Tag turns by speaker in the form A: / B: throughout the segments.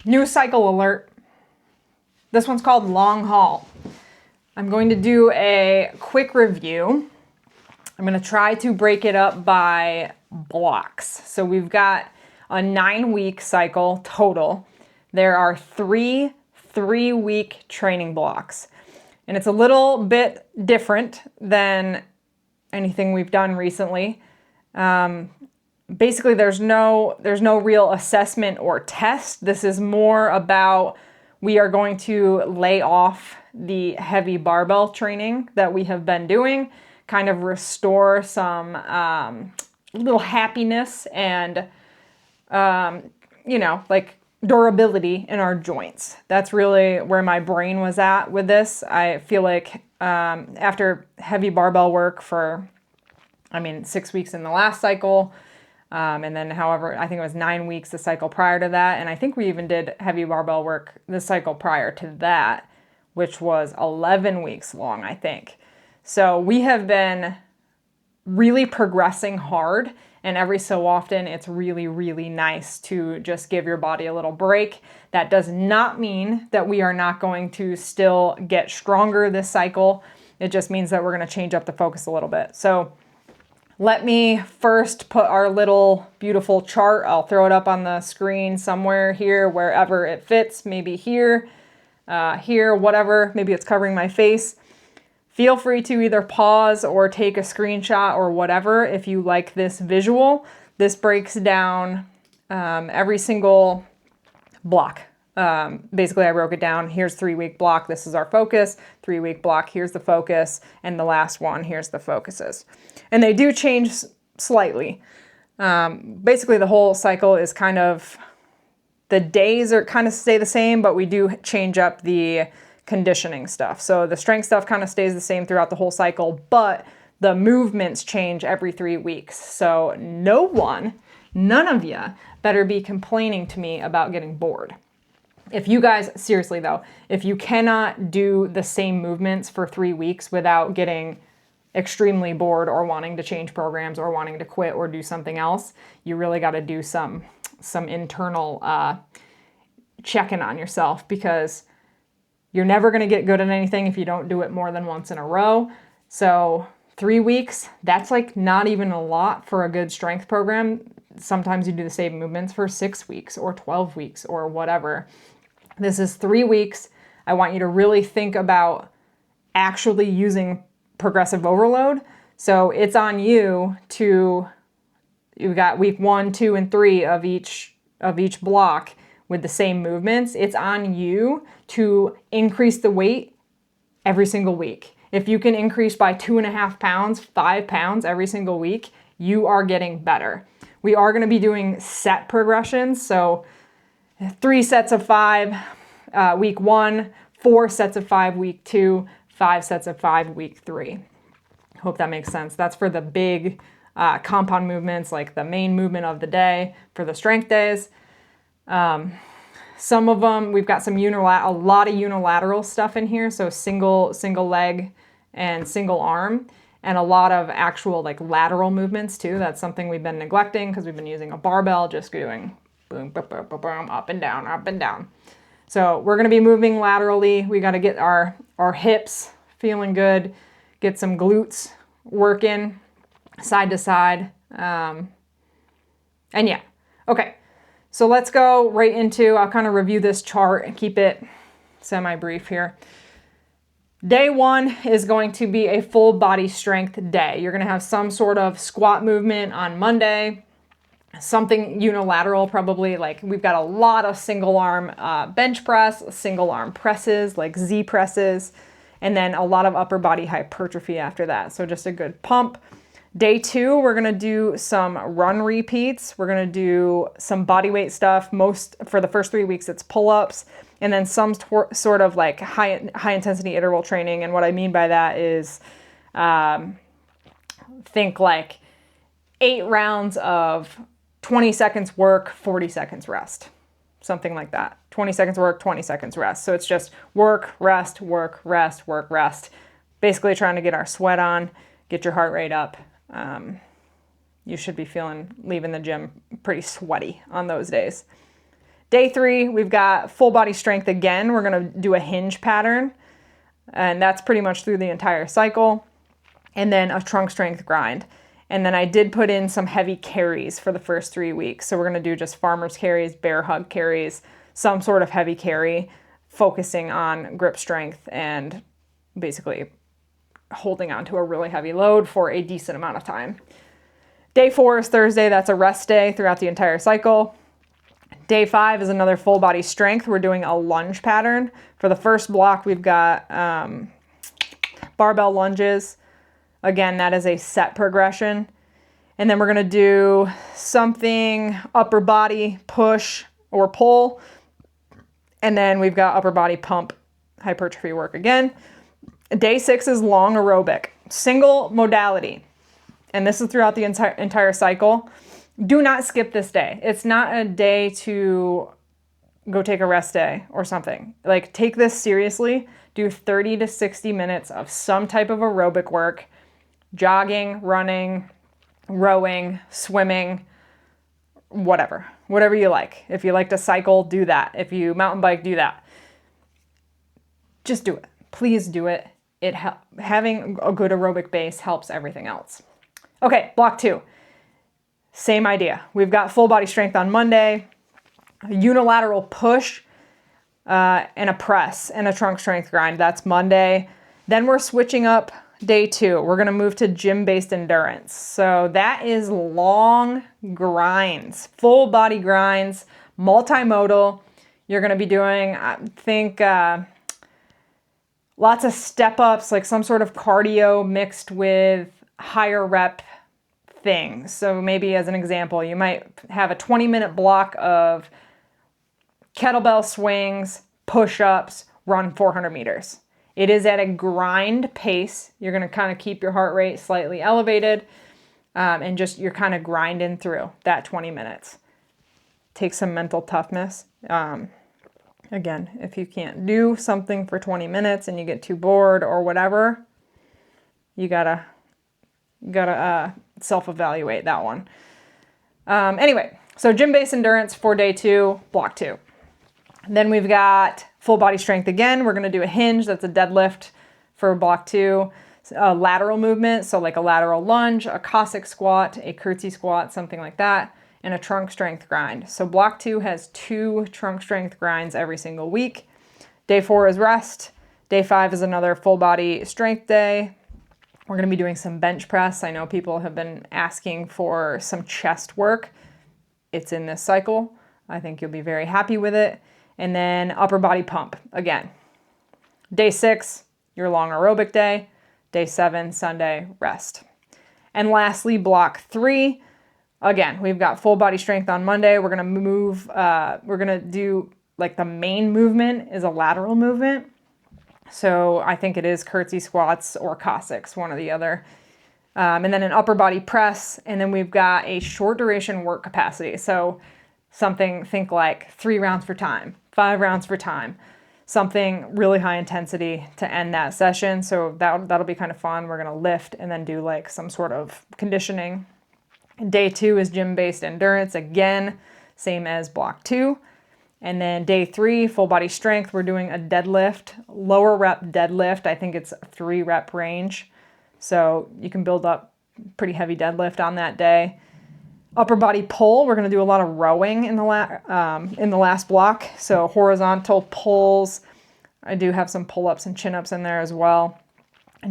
A: New cycle alert. This one's called Long Haul. I'm going to do a quick review. I'm going to try to break it up by blocks. So we've got a 9-week cycle total. There are three-week training blocks. And it's a little bit different than anything we've done recently. Basically, there's no real assessment or test. This is more about we are going to lay off the heavy barbell training that we have been doing, kind of restore some little happiness and, like durability in our joints. That's really where my brain was at with this. I feel like after heavy barbell work for, 6 weeks in the last cycle, and then however, I think it was 9 weeks the cycle prior to that. And I think we even did heavy barbell work the cycle prior to that, which was 11 weeks long, I think. So we have been really progressing hard. And every so often, it's really, really nice to just give your body a little break. That does not mean that we are not going to still get stronger this cycle. It just means that we're going to change up the focus a little bit. So let me first put our little beautiful chart. I'll throw it up on the screen somewhere here, wherever it fits, maybe here, whatever. Maybe it's covering my face. Feel free to either pause or take a screenshot or whatever if you like this visual. This breaks down every single block. Basically, I broke it down. Here's 3-week block. This is our focus. 3-week block. Here's the focus. And the last one, here's the focuses. And they do change slightly. Basically, the whole cycle is kind of, the days are kind of stay the same, but we do change up the conditioning stuff. So the strength stuff kind of stays the same throughout the whole cycle, but the movements change every 3 weeks. So none of you better be complaining to me about getting bored. If you guys, seriously though, if you cannot do the same movements for 3 weeks without getting extremely bored or wanting to change programs or wanting to quit or do something else, you really got to do some internal checking on yourself, because you're never going to get good at anything if you don't do it more than once in a row. So 3 weeks, that's like not even a lot for a good strength program. Sometimes you do the same movements for 6 weeks or 12 weeks or whatever. This is 3 weeks. I want you to really think about actually using progressive overload. So it's on you to, you've got week 1, 2, and 3 of each block with the same movements. It's on you to increase the weight every single week. If you can increase by 2.5 pounds, 5 pounds every single week, you are getting better. We are going to be doing set progressions. So 3 sets of 5 week 1, 4 sets of 5 week 2, 5 sets of 5 week 3. Hope that makes sense. That's for the big compound movements, like the main movement of the day for the strength days. Some of them, we've got a lot of unilateral stuff in here. So single leg and single arm, and a lot of actual like lateral movements too. That's something we've been neglecting because we've been using a barbell, just doing boom, boom, boom, boom, boom, up and down, up and down. So we're going to be moving laterally. We got to get our hips feeling good, get some glutes working side to side. And yeah, okay. So let's go right into, I'll kind of review this chart and keep it semi-brief here. Day 1 is going to be a full body strength day. You're going to have some sort of squat movement on Monday, something unilateral probably, like we've got a lot of single arm bench press, single arm presses, like Z presses, and then a lot of upper body hypertrophy after that. So just a good pump. Day 2, we're going to do some run repeats. We're going to do some body weight stuff. For the first 3 weeks, it's pull-ups, and then some sort of like high intensity interval training. And what I mean by that is think like 8 rounds of 20 seconds work, 40 seconds rest. Something like that. 20 seconds work, 20 seconds rest. So it's just work, rest, work, rest, work, rest. Basically trying to get our sweat on, get your heart rate up. You should be leaving the gym pretty sweaty on those days. Day 3, we've got full body strength again. We're gonna do a hinge pattern, and that's pretty much through the entire cycle. And then a trunk strength grind. And then I did put in some heavy carries for the first 3 weeks. So we're gonna do just farmer's carries, bear hug carries, some sort of heavy carry, focusing on grip strength and basically holding on to a really heavy load for a decent amount of time. Day 4 is Thursday. That's a rest day throughout the entire cycle. Day 5 is another full body strength. We're doing a lunge pattern. For the first block, we've got barbell lunges. Again, that is a set progression. And then we're gonna do something upper body push or pull. And then we've got upper body pump hypertrophy work again. Day 6 is long aerobic, single modality. And this is throughout the entire cycle. Do not skip this day. It's not a day to go take a rest day or something. Like, take this seriously. Do 30 to 60 minutes of some type of aerobic work, jogging, running, rowing, swimming, whatever you like. If you like to cycle, do that. If you mountain bike, do that. Just do it. Please do it. Having a good aerobic base helps everything else. Okay, block 2. Same idea. We've got full body strength on Monday, a unilateral push, and a press and a trunk strength grind. That's Monday. Then we're switching up day 2. We're gonna move to gym-based endurance. So that is long grinds, full body grinds, multimodal. You're gonna be doing, I think, lots of step-ups, like some sort of cardio mixed with higher rep things. So maybe as an example, you might have a 20-minute block of kettlebell swings, push-ups, run 400 meters. It is at a grind pace. You're gonna kind of keep your heart rate slightly elevated, and just you're kind of grinding through that 20 minutes. Take some mental toughness. Again, if you can't do something for 20 minutes and you get too bored or whatever, you gotta self-evaluate that one. Anyway, so gym-based endurance for day 2, block 2. Then we've got full body strength again. We're gonna do a hinge, that's a deadlift for block 2. A lateral movement, so like a lateral lunge, a Cossack squat, a curtsy squat, something like that, and a trunk strength grind. So block 2 has 2 trunk strength grinds every single week. Day 4 is rest. Day 5 is another full body strength day. We're gonna be doing some bench press. I know people have been asking for some chest work. It's in this cycle. I think you'll be very happy with it. And then upper body pump again. Day 6, your long aerobic day. Day 7, Sunday, rest. And lastly, block 3. Again, we've got full body strength on Monday. We're gonna do, like, the main movement is a lateral movement. So I think it is curtsy squats or Cossacks, one or the other. And then an upper body press. And then we've got a short duration work capacity. So think like 3 rounds for time, 5 rounds for time, something really high intensity to end that session. So that'll be kind of fun. We're gonna lift and then do like some sort of conditioning. Day 2 is gym-based endurance, again, same as block 2. And then day 3, full body strength, we're doing a deadlift, lower rep deadlift. I think it's a 3 rep range. So you can build up pretty heavy deadlift on that day. Upper body pull, we're gonna do a lot of rowing in the last block. So horizontal pulls. I do have some pull-ups and chin-ups in there as well.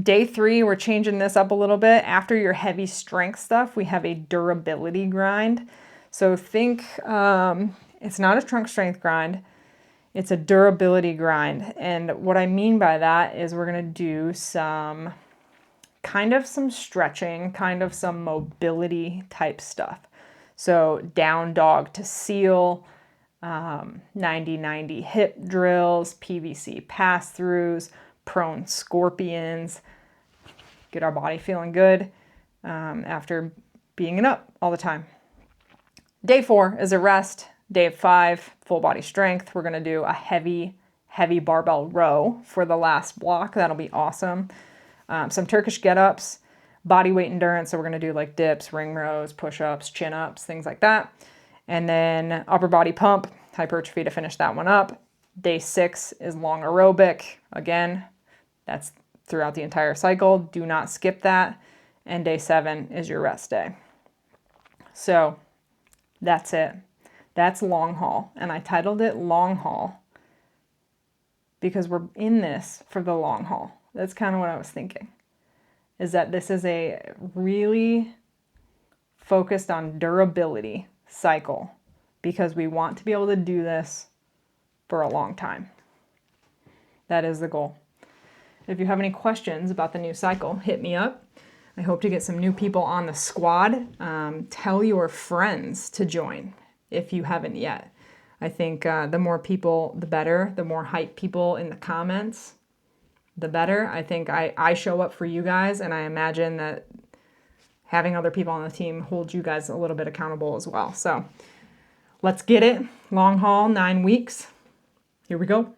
A: Day 3, we're changing this up a little bit. After your heavy strength stuff, we have a durability grind. So think, it's not a trunk strength grind, it's a durability grind. And what I mean by that is we're gonna do some stretching, kind of some mobility type stuff. So down dog to seal, 90-90 hip drills, PVC pass-throughs, prone scorpions, get our body feeling good after being it up all the time. Day 4 is a rest. Day 5, full body strength. We're gonna do a heavy barbell row for the last block. That'll be awesome. Some Turkish get-ups, body weight endurance. So we're gonna do like dips, ring rows, push-ups, chin-ups, things like that. And then upper body pump, hypertrophy to finish that one up. Day 6 is long aerobic. Again, that's throughout the entire cycle. Do not skip that. And day 7 is your rest day. So that's it. That's long haul. And I titled it long haul because we're in this for the long haul. That's kind of what I was thinking, is that this is a really focused on durability cycle because we want to be able to do this for a long time. That is the goal. If you have any questions about the new cycle, hit me up. I hope to get some new people on the squad. Tell your friends to join if you haven't yet. I think the more people, the better. The more hype people in the comments, the better. I think I show up for you guys, and I imagine that having other people on the team holds you guys a little bit accountable as well. So let's get it. Long haul, 9 weeks. Here we go.